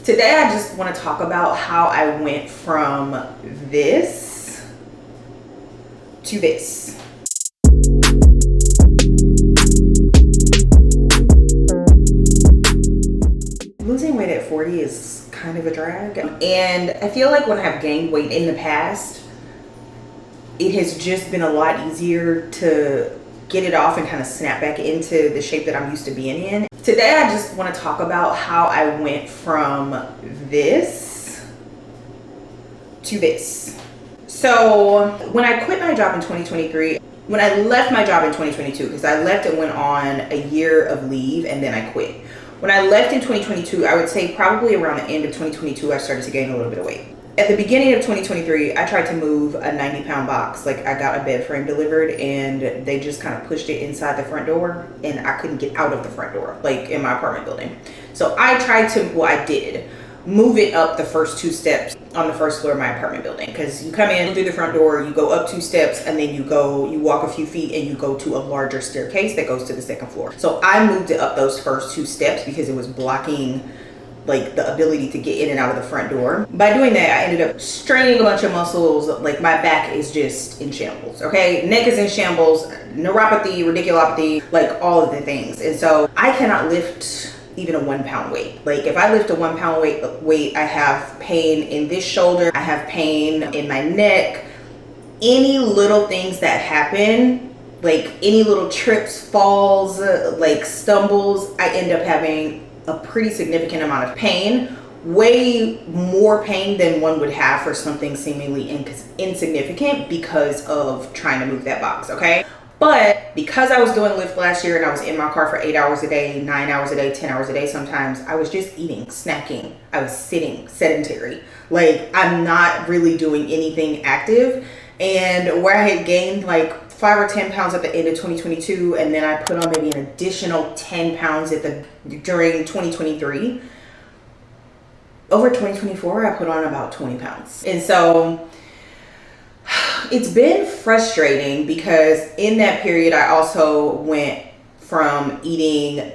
Today I just want to talk about how I went from this to this. Losing weight at 40 is kind of a drag, and I feel like when I've gained weight in the past, it has just been a lot easier to get it off and kind of snap back into the shape that I'm used to being in. Today I just want to talk about how I went from this to this. So when I quit my job in 2023, when I left my job in 2022, because I left and went on a year of leave and then I quit. When I left in 2022, I would say probably around the end of 2022, I started to gain a little bit of weight. At the beginning of 2023, I tried to move a 90-pound box. Like, I got a bed frame delivered and they just kind of pushed it inside the front door and I couldn't get out of the front door, like in my apartment building. So I did move it up the first 2 steps on the first floor of my apartment building, because you come in through the front door, you go up 2 steps, and then you walk a few feet and you go to a larger staircase that goes to the second floor. So I moved it up those first 2 steps because it was blocking like the ability to get in and out of the front door. By doing that, I ended up straining a bunch of muscles. Like, my back is just in shambles, okay? Neck is in shambles, neuropathy, radiculopathy, like all of the things. And so I cannot lift even a 1 pound weight. Like, if I lift a 1 pound weight, I have pain in this shoulder, I have pain in my neck. Any little things that happen, like any little trips, falls, like stumbles, I end up having a pretty significant amount of pain, way more pain than one would have for something seemingly insignificant because of trying to move that box, okay? But because I was doing Lyft last year and I was in my car for 8 hours a day, 9 hours a day, 10 hours a day sometimes, I was just eating, snacking. I was sitting, sedentary. Like, I'm not really doing anything active. And where I had gained like 5 or 10 pounds at the end of 2022, and then I put on maybe an additional 10 pounds during 2023. Over 2024, I put on about 20 pounds. And so it's been frustrating because in that period, I also went from eating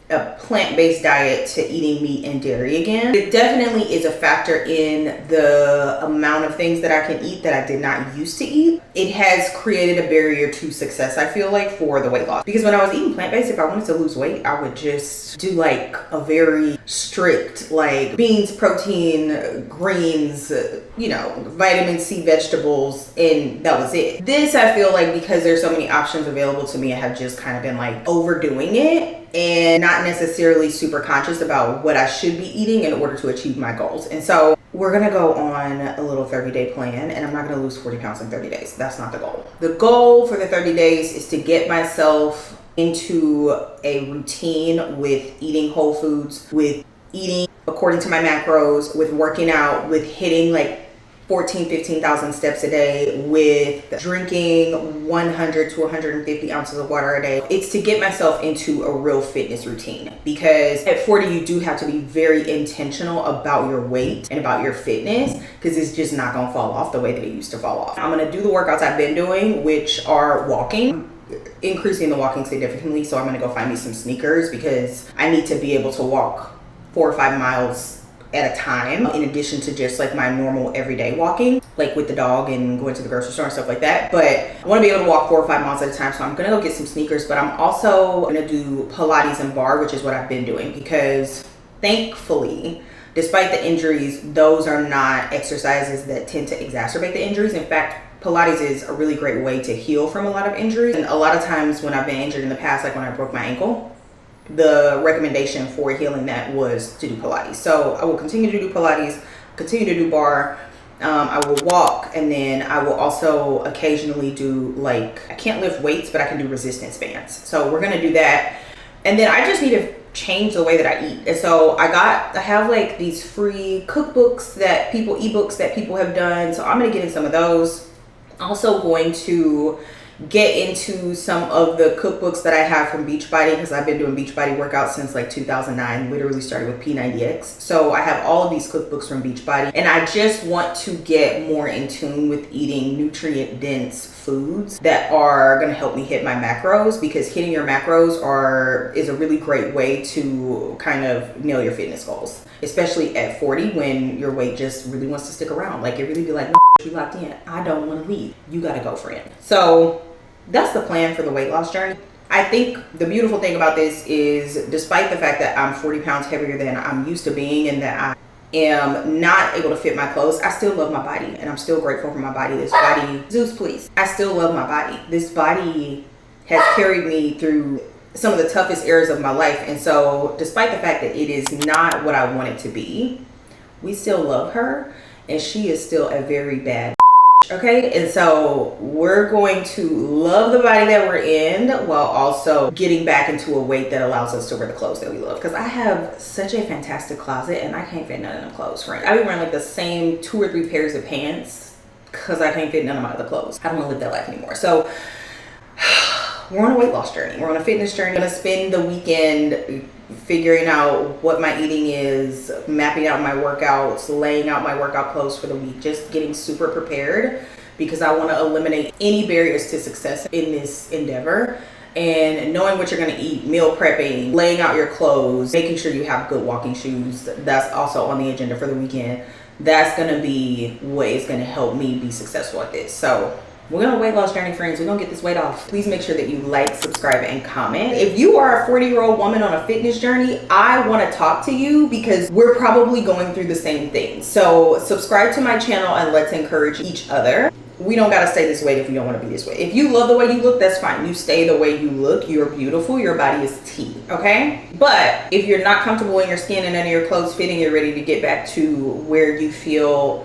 a plant-based diet to eating meat and dairy again. It definitely is a factor in the amount of things that I can eat that I did not used to eat. It has created a barrier to success, I feel like, for the weight loss. Because when I was eating plant-based, if I wanted to lose weight, I would just do like a very strict, like beans, protein, greens, vitamin C, vegetables, and that was it. This, I feel like, because there's so many options available to me, I have just kind of been like overdoing it and not necessarily super conscious about what I should be eating in order to achieve my goals. And so we're gonna go on a little 30-day plan, and I'm not gonna lose 40 pounds in 30 days. That's not the goal. The goal for the 30 days is to get myself into a routine with eating whole foods, with eating according to my macros, with working out, with hitting like 15,000 steps a day, with drinking 100 to 150 ounces of water a day. It's to get myself into a real fitness routine, because at 40 you do have to be very intentional about your weight and about your fitness, because it's just not gonna fall off the way that it used to fall off. I'm gonna do the workouts I've been doing, which are walking, increasing the walking significantly. So I'm gonna go find me some sneakers because I need to be able to walk 4 or 5 miles at a time, in addition to just like my normal everyday walking, like with the dog and going to the grocery store and stuff like that. But I want to be able to walk 4 or 5 miles at a time, so I'm gonna go get some sneakers. But I'm also gonna do Pilates and barre, which is what I've been doing, because thankfully, despite the injuries, those are not exercises that tend to exacerbate the injuries. In fact, Pilates is a really great way to heal from a lot of injuries. And a lot of times when I've been injured in the past, like when I broke my ankle, the recommendation for healing that was to do Pilates. So I will continue to do Pilates, continue to do barre. I will walk, and then I will also occasionally do, like, I can't lift weights, but I can do resistance bands. So we're gonna do that. And then I just need to change the way that I eat. And so I have like these free cookbooks ebooks that people have done. So I'm gonna get in some of those. Also going to get into some of the cookbooks that I have from Beachbody, because I've been doing Beachbody workouts since like 2009, literally started with P90X. So I have all of these cookbooks from Beachbody, and I just want to get more in tune with eating nutrient dense foods that are going to help me hit my macros, because hitting your macros is a really great way to kind of nail your fitness goals, especially at 40 when your weight just really wants to stick around. Like, it really be like, no, you locked in, I don't want to leave, you got to go, friend. So that's the plan for the weight loss journey. I think the beautiful thing about this is, despite the fact that I'm 40 pounds heavier than I'm used to being and that I am not able to fit my clothes, I still love my body and I'm still grateful for my body. This body, Zeus please, I still love my body. This body has carried me through some of the toughest eras of my life, and so despite the fact that it is not what I want it to be, we still love her, and she is still a very bad okay? And so we're going to love the body that we're in while also getting back into a weight that allows us to wear the clothes that we love, because I have such a fantastic closet and I can't fit none of them clothes, friend. I be wearing like the same 2 or 3 pairs of pants because I can't fit none of my other clothes. I don't want to live that life anymore. So we're on a weight loss journey. We're on a fitness journey. I'm gonna spend the weekend figuring out what my eating is, mapping out my workouts, laying out my workout clothes for the week, just getting super prepared, because I want to eliminate any barriers to success in this endeavor. And knowing what you're going to eat, meal prepping, laying out your clothes, making sure you have good walking shoes, that's also on the agenda for the weekend. That's going to be what is going to help me be successful at this. So we're on a weight loss journey, friends. We're gonna get this weight off. Please make sure that you like, subscribe, and comment. If you are a 40-year-old woman on a fitness journey, I wanna talk to you because we're probably going through the same thing. So subscribe to my channel and let's encourage each other. We don't gotta stay this way if you don't wanna be this way. If you love the way you look, that's fine. You stay the way you look. You're beautiful. Your body is tea, okay? But if you're not comfortable in your skin and none of your clothes fitting, you're ready to get back to where you feel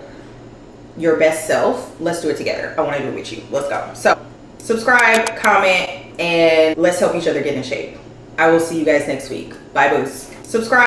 your best self, let's do it together. I want to do it with you. Let's go. So subscribe, comment, and let's help each other get in shape. I will see you guys next week. Bye, boos. Subscribe.